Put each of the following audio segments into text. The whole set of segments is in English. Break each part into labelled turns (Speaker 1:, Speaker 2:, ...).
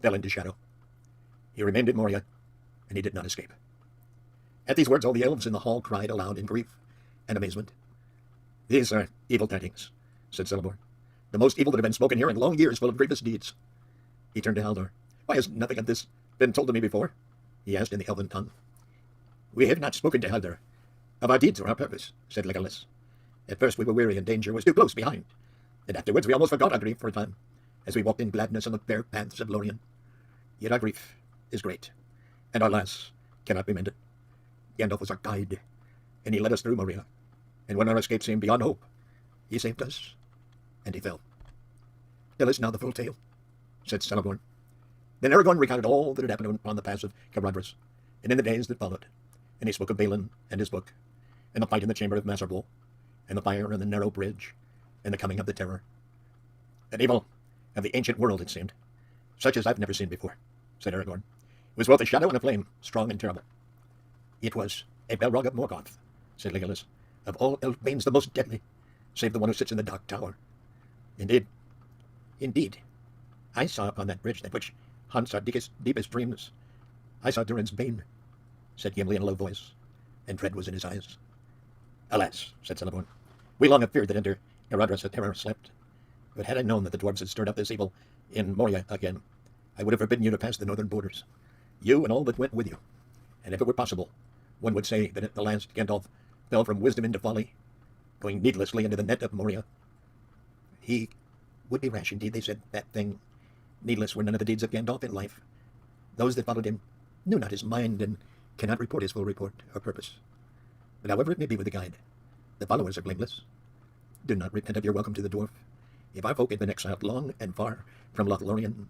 Speaker 1: fell into shadow. He remained in Moria, and he did not escape. At these words all the elves in the hall cried aloud in grief and amazement. "These are evil tidings," said Celeborn. "The most evil that have been spoken here in long years, full of grievous deeds." He turned to Haldor. "Why has nothing of this been told to me before?" he asked in the elven tongue. "We have not spoken to Haldor of our deeds or our purpose," said Legolas. "At first we were weary and danger was too close behind, and afterwards we almost forgot our grief for a time, as we walked in gladness on the fair paths of Lorien. Yet our grief is great, and our loss cannot be mended. Gandalf was our guide, and he led us through Moria, and when our escape seemed beyond hope, he saved us, and he fell." "Tell us now the full tale," said Celeborn. Then Aragorn recounted all that had happened upon the pass of Caradhras, and in the days that followed, and he spoke of Balin and his book, and the fight in the chamber of Mazarbul, and the fire and the narrow bridge, and the coming of the terror. "An evil of the ancient world, it seemed, such as I've never seen before," said Aragorn. "It was both a shadow and a flame, strong and terrible." "It was a Balrog of Morgoth," said Legolas, "of all elf banes the most deadly, save the one who sits in the dark tower." "Indeed, indeed, I saw upon that bridge that which haunts our deepest dreams. I saw Durin's bane," said Gimli in a low voice, and dread was in his eyes. "Alas," said Celeborn, "we long have feared that under Caradhras a terror slept. But had I known that the dwarves had stirred up this evil in Moria again, I would have forbidden you to pass the northern borders, you and all that went with you. And if it were possible, one would say that at the last Gandalf fell from wisdom into folly, going needlessly into the net of Moria. He would be rash indeed, they said, that thing. Needless were none of the deeds of Gandalf in life. Those that followed him knew not his mind, and cannot report his full report or purpose. But however it may be with the guide, the followers are blameless. Do not repent of your welcome to the dwarf. If our folk had been exiled long and far from Lothlorien,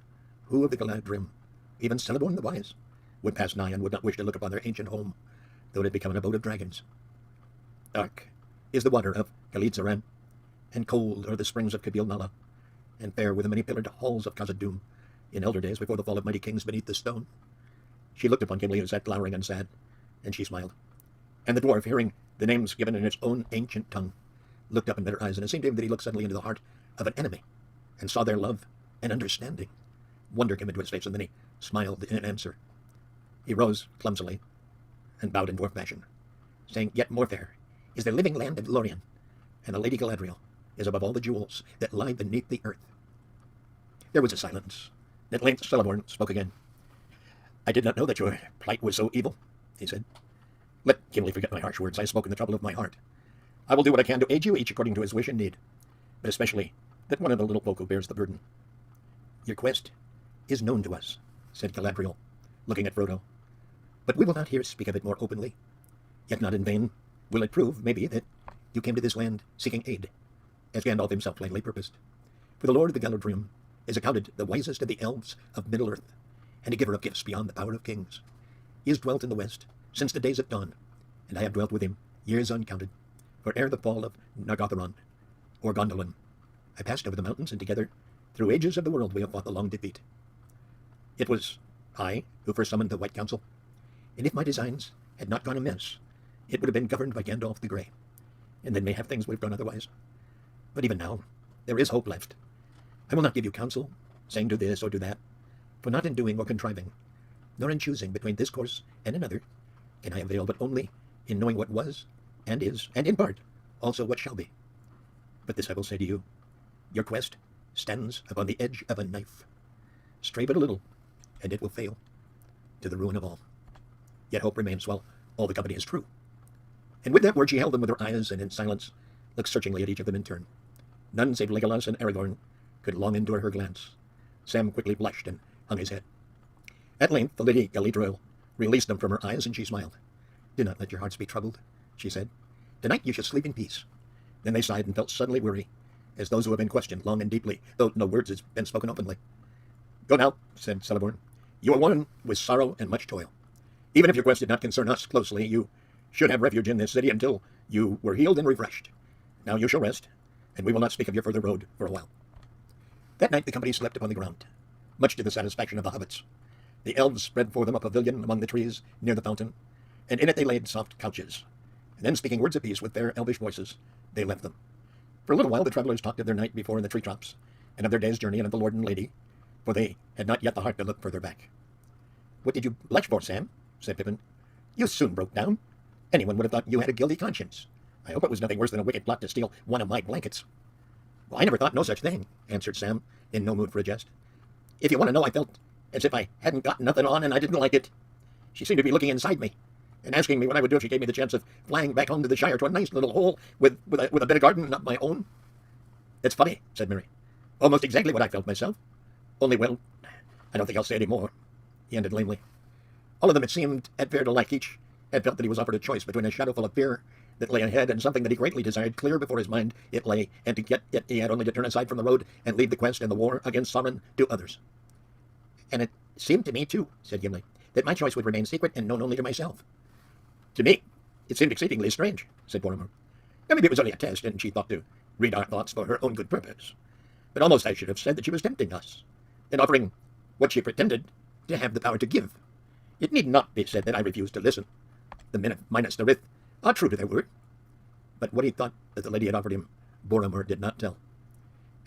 Speaker 1: who of the Galadrim, even Celeborn the Wise, would pass nigh and would not wish to look upon their ancient home, though it had become an abode of dragons? Dark is the water of Galid-Zaran, and cold are the springs of Cabil Nala, and fair were the many-pillared halls of Khazad-dûm in elder days before the fall of mighty kings beneath the stone." She looked upon Gimli, who sat glowering and sad, and she smiled. And the dwarf, hearing the names given in its own ancient tongue, looked up and met her eyes, and it seemed to him that he looked suddenly into the heart of an enemy, and saw their love and understanding. Wonder came into his face, and then he smiled in answer. He rose clumsily and bowed in dwarf fashion, saying, "Yet more fair is the living land of Lorien, and the Lady Galadriel is above all the jewels that lie beneath the earth." There was a silence. At length Celeborn spoke again. "I did not know that your plight was so evil," he said. "Let Gimli forget my harsh words. I spoke in the trouble of my heart. I will do what I can to aid you, each according to his wish and need, but especially that one of the little folk who bears the burden. Your quest is known to us," said Galadriel, looking at Frodo, "but we will not here speak of it more openly. Yet not in vain will it prove, maybe, that you came to this land seeking aid, as Gandalf himself plainly purposed. For the Lord of the Galadrim is accounted the wisest of the elves of Middle-earth, and a giver of gifts beyond the power of kings. He has dwelt in the west since the days of dawn, and I have dwelt with him years uncounted. For ere the fall of Nargothrond, or Gondolin, I passed over the mountains, and together, through ages of the world, we have fought the long defeat. It was I who first summoned the White Council, and if my designs had not gone amiss, it would have been governed by Gandalf the Grey, and then mayhap things would have gone otherwise. But even now, there is hope left. I will not give you counsel, saying do this or do that, for not in doing or contriving, nor in choosing between this course and another, can I avail, but only in knowing what was, and is, and in part, also what shall be. But this I will say to you, your quest stands upon the edge of a knife. Stray but a little, and it will fail, to the ruin of all. Yet hope remains while all the company is true." And with that word she held them with her eyes, and in silence looked searchingly at each of them in turn. None save Legolas and Aragorn could long endure her glance. Sam quickly blushed and hung his head. At length the Lady Galadriel released them from her eyes, and she smiled. "Do not let your hearts be troubled," she said. "Tonight you shall sleep in peace." Then they sighed and felt suddenly weary, as those who have been questioned long and deeply, though no words has been spoken openly. "Go now," said Celeborn. "You are one with sorrow and much toil. Even if your quest did not concern us closely, you should have refuge in this city until you were healed and refreshed. Now you shall rest, and we will not speak of your further road for a while." That night the company slept upon the ground, much to the satisfaction of the hobbits. The elves spread for them a pavilion among the trees near the fountain, and in it they laid soft couches. And then, speaking words of peace with their elvish voices, they left them. For a little while the travelers talked of their night before in the tree-tops, and of their day's journey, and of the Lord and Lady, for they had not yet the heart to look further back. "What did you blush for, Sam?" said Pippin. "You soon broke down. Anyone would have thought you had a guilty conscience. I hope it was nothing worse than a wicked plot to steal one of my blankets." "Well, I never thought no such thing," answered Sam, in no mood for a jest. "If you want to know, I felt as if I hadn't got nothing on and I didn't like it. She seemed to be looking inside me and asking me what I would do if she gave me the chance of flying back home to the Shire to a nice little hole with a bit of garden not my own." "It's funny," said Mary. "Almost exactly what I felt myself. Only, well, I don't think I'll say any more," he ended lamely. All of them, it seemed, had fared alike. Each had felt that he was offered a choice between a shadow full of fear that lay ahead and something that he greatly desired. Clear before his mind it lay, and to get it he had only to turn aside from the road and leave the quest and the war against Sauron to others. "And it seemed to me, too," said Gimli, "that my choice would remain secret and known only to myself." "To me, it seemed exceedingly strange," said Boromir. "Now, maybe it was only a test, and she thought to read our thoughts for her own good purpose. But almost I should have said that she was tempting us, and offering what she pretended to have the power to give. It need not be said that I refused to listen. The men of Minas Tirith are true to their word." But what he thought that the lady had offered him, Boromir did not tell.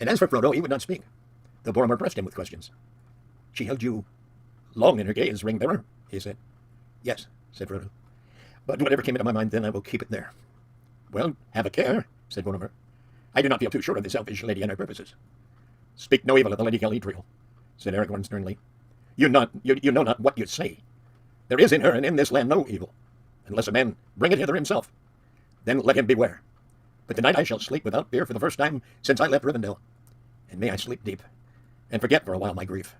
Speaker 1: And as for Frodo, he would not speak, though Boromir pressed him with questions. "She held you long in her gaze, Ring-bearer," he said. "Yes," said Frodo. "But whatever came into my mind then, I will keep it there." "Well, have a care," said Boromir. "I do not feel too sure of this elfish lady and her purposes." "Speak no evil of the Lady Galadriel," said Aragorn sternly. You know not what you say. There is in her and in this land no evil, unless a man bring it hither himself. Then let him beware. But tonight I shall sleep without fear for the first time since I left Rivendell. And may I sleep deep, and forget for a while my grief.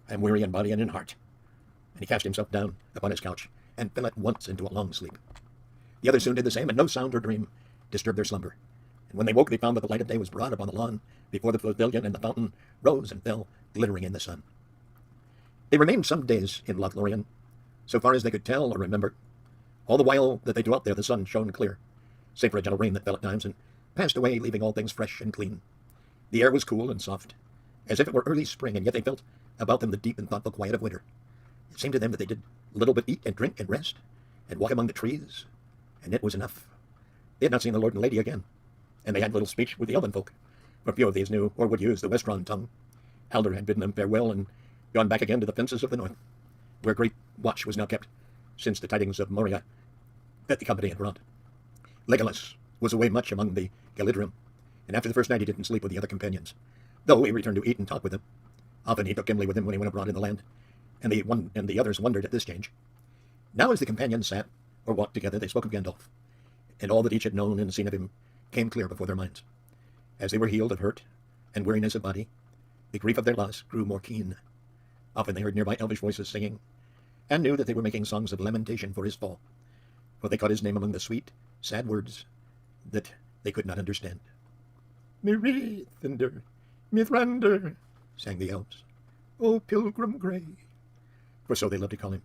Speaker 1: I am weary in body and in heart." And he cast himself down upon his couch, and fell at once into a long sleep. The others soon did the same, and no sound or dream disturbed their slumber. And when they woke, they found that the light of day was broad upon the lawn, before the pavilion, and the fountain rose and fell, glittering in the sun. They remained some days in Lothlorien, so far as they could tell or remember. All the while that they dwelt there, the sun shone clear, save for a gentle rain that fell at times, and passed away, leaving all things fresh and clean. The air was cool and soft, as if it were early spring, and yet they felt about them the deep and thoughtful quiet of winter. It seemed to them that they did little but eat and drink and rest, and walk among the trees, and it was enough. They had not seen the Lord and Lady again, and they had little speech with the elven folk, for few of these knew or would use the Westron tongue. Halder had bidden them farewell and gone back again to the fences of the north, where great watch was now kept, since the tidings of Moria that the company had brought. Legolas was away much among the Galadrim, and after the first night he didn't sleep with the other companions, though he returned to eat and talk with them. Often he took Gimli with him when he went abroad in the land, and the others wondered at this change. Now as the companions sat or walked together, they spoke of Gandalf, and all that each had known and seen of him came clear before their minds. As they were healed of hurt and weariness of body, the grief of their loss grew more keen. Often they heard nearby elvish voices singing, and knew that they were making songs of lamentation for his fall, for they caught his name among the sweet, sad words that they could not understand. "Mithrander, Mithrander," sang the elves, "O pilgrim grey," for so they loved to call him.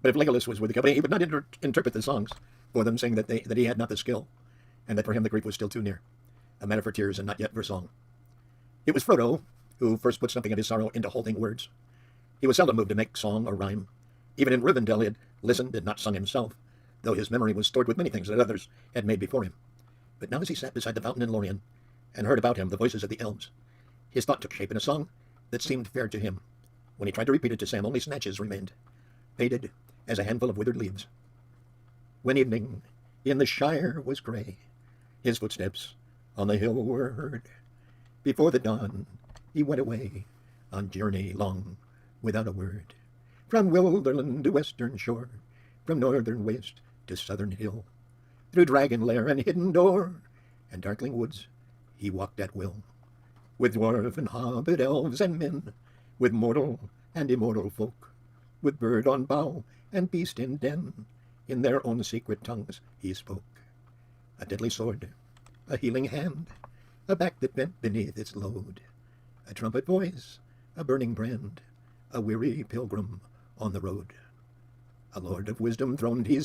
Speaker 1: But if Legolas was with the company, he would not interpret the songs for them, saying that he had not the skill, and that for him the grief was still too near, a matter for tears and not yet for song. It was Frodo who first put something of his sorrow into holding words. He was seldom moved to make song or rhyme. Even in Rivendell he had listened and not sung himself, though his memory was stored with many things that others had made before him. But now as he sat beside the fountain in Lorien, and heard about him the voices of the elves, his thought took shape in a song that seemed fair to him. When he tried to repeat it to Sam, only snatches remained, faded as a handful of withered leaves. When evening in the Shire was grey, his footsteps on the hill were heard. Before the dawn he went away on journey long without a word. From Wilderland to western shore, from northern waste to southern hill, through dragon lair and hidden door, and darkling woods he walked at will. With dwarf and hobbit, elves and men, with mortal and immortal folk, with bird on bough and beast in den, in their own secret tongues he spoke. A deadly sword, a healing hand, a back that bent beneath its load, a trumpet voice, a burning brand, a weary pilgrim on the road. A lord of wisdom throned his